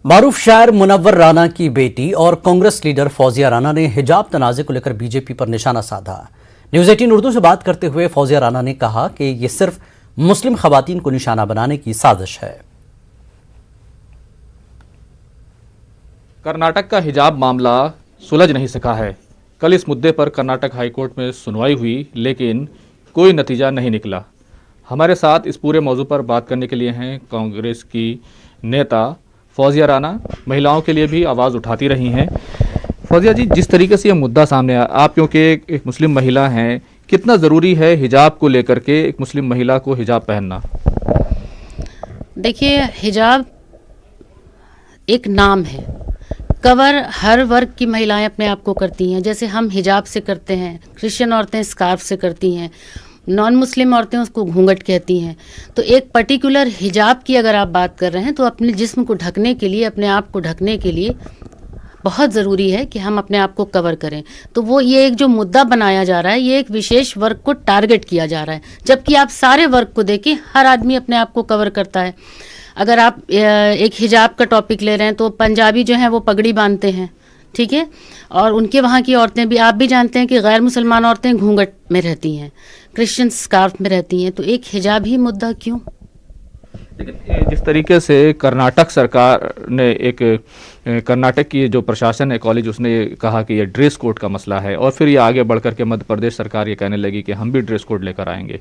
मारूफ शायर मुनव्वर राना की बेटी और कांग्रेस लीडर फौजिया राना ने हिजाब तनाज़े को लेकर बीजेपी पर निशाना साधा। न्यूज़ 18 उर्दू से बात करते हुए फौजिया राना ने कहा कि ये सिर्फ मुस्लिम खवातीन को निशाना बनाने की साजिश है। कर्नाटक का हिजाब मामला सुलझ नहीं सका है। कल इस मुद्दे पर कर्नाटक हाईकोर्ट में सुनवाई हुई, लेकिन कोई नतीजा नहीं निकला। हमारे साथ इस पूरे मौजू पर बात करने के लिए हैं कांग्रेस की नेता फौजिया राना। महिलाओं के लिए भी आवाज़ उठाती रही हैं। फौजिया जी, जिस तरीके से यह मुद्दा सामने आया, आप क्योंकि एक मुस्लिम महिला हैं, कितना ज़रूरी है हिजाब को लेकर के एक मुस्लिम महिला को हिजाब पहनना? देखिए, हिजाब एक नाम है। कवर हर वर्ग की महिलाएं अपने आप को करती हैं। जैसे हम हिजाब से करते हैं, क्रिश्चियन औरतें स्कार्फ से करती हैं, नॉन मुस्लिम औरतें उसको घूंघट कहती हैं। तो एक पर्टिकुलर हिजाब की अगर आप बात कर रहे हैं तो अपने जिस्म को ढकने के लिए, अपने आप को ढकने के लिए बहुत ज़रूरी है कि हम अपने आप को कवर करें। तो वो ये एक जो मुद्दा बनाया जा रहा है, ये एक विशेष वर्ग को टारगेट किया जा रहा है, जबकि आप सारे वर्ग को देखें, हर आदमी अपने आप को कवर करता है। अगर आप एक हिजाब का टॉपिक ले रहे हैं तो पंजाबी जो हैं वो पगड़ी बांधते हैं, ठीक है, और उनके वहाँ की औरतें भी, आप भी जानते हैं कि गैर मुसलमान औरतें घूंघट में रहती हैं, क्रिश्चियन स्कार्फ में रहती हैं। तो एक हिजाब ही मुद्दा क्यों? लेकिन जिस तरीके से कर्नाटक सरकार ने कर्नाटक की जो प्रशासन है, कॉलेज, उसने कहा कि ये ड्रेस कोड का मसला है, और फिर ये आगे बढ़कर के मध्य प्रदेश सरकार ये कहने लगी कि हम भी ड्रेस कोड लेकर आएंगे।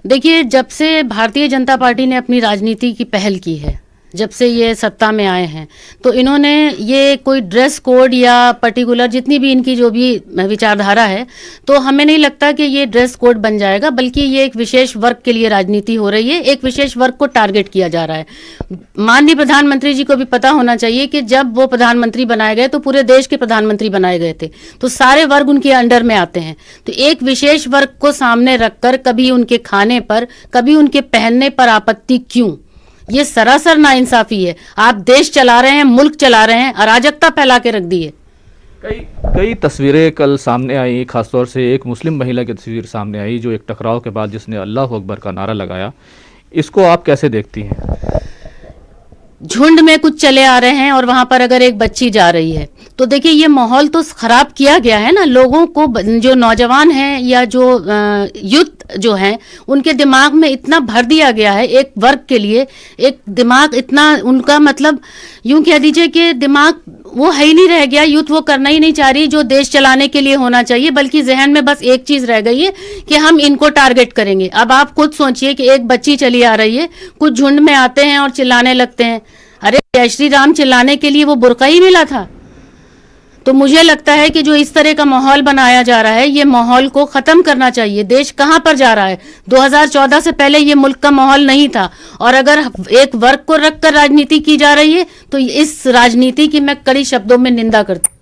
देखिए, जब से भारतीय जनता पार्टी ने अपनी राजनीति की पहल की है, जब से ये सत्ता में आए हैं, तो इन्होंने ये कोई ड्रेस कोड या पर्टिकुलर जितनी भी इनकी जो भी विचारधारा है, तो हमें नहीं लगता कि ये ड्रेस कोड बन जाएगा, बल्कि ये एक विशेष वर्ग के लिए राजनीति हो रही है, एक विशेष वर्ग को टारगेट किया जा रहा है। माननीय प्रधानमंत्री जी को भी पता होना चाहिए कि जब वो प्रधानमंत्री बनाए गए तो पूरे देश के प्रधानमंत्री बनाए गए थे, तो सारे वर्ग उनके अंडर में आते हैं। तो एक विशेष वर्ग को सामने रखकर कभी उनके खाने पर, कभी उनके पहनने पर आपत्ति क्यों? ये सरासर नाइंसाफी है। आप देश चला रहे हैं, मुल्क चला रहे हैं, अराजकता फैला के रख दी है। कई तस्वीरें कल सामने आई, खासतौर से एक मुस्लिम महिला की तस्वीर सामने आई जो एक टकराव के बाद जिसने अल्लाह अकबर का नारा लगाया। इसको आप कैसे देखती हैं? झुंड में कुछ चले आ रहे हैं और वहां पर अगर एक बच्ची जा रही है तो देखिए, ये माहौल तो खराब किया गया है ना। लोगों को, जो नौजवान हैं या जो यूथ जो हैं, उनके दिमाग में इतना भर दिया गया है, एक वर्ग के लिए एक दिमाग इतना, उनका मतलब यूं कह दीजिए कि दिमाग वो है ही नहीं रह गया। यूथ वो करना ही नहीं चाह रही जो देश चलाने के लिए होना चाहिए, बल्कि जहन में बस एक चीज रह गई है कि हम इनको टारगेट करेंगे। अब आप खुद सोचिए कि एक बच्ची चली आ रही है, कुछ झुंड में आते हैं और चिल्लाने लगते हैं। अरे जय श्री राम चिल्लाने के लिए वो बुर्का ही मिला था। तो मुझे लगता है कि जो इस तरह का माहौल बनाया जा रहा है, ये माहौल को खत्म करना चाहिए। देश कहां पर जा रहा है? 2014 से पहले ये मुल्क का माहौल नहीं था, और अगर एक वर्ग को रखकर राजनीति की जा रही है तो इस राजनीति की मैं कड़ी शब्दों में निंदा करती हूं।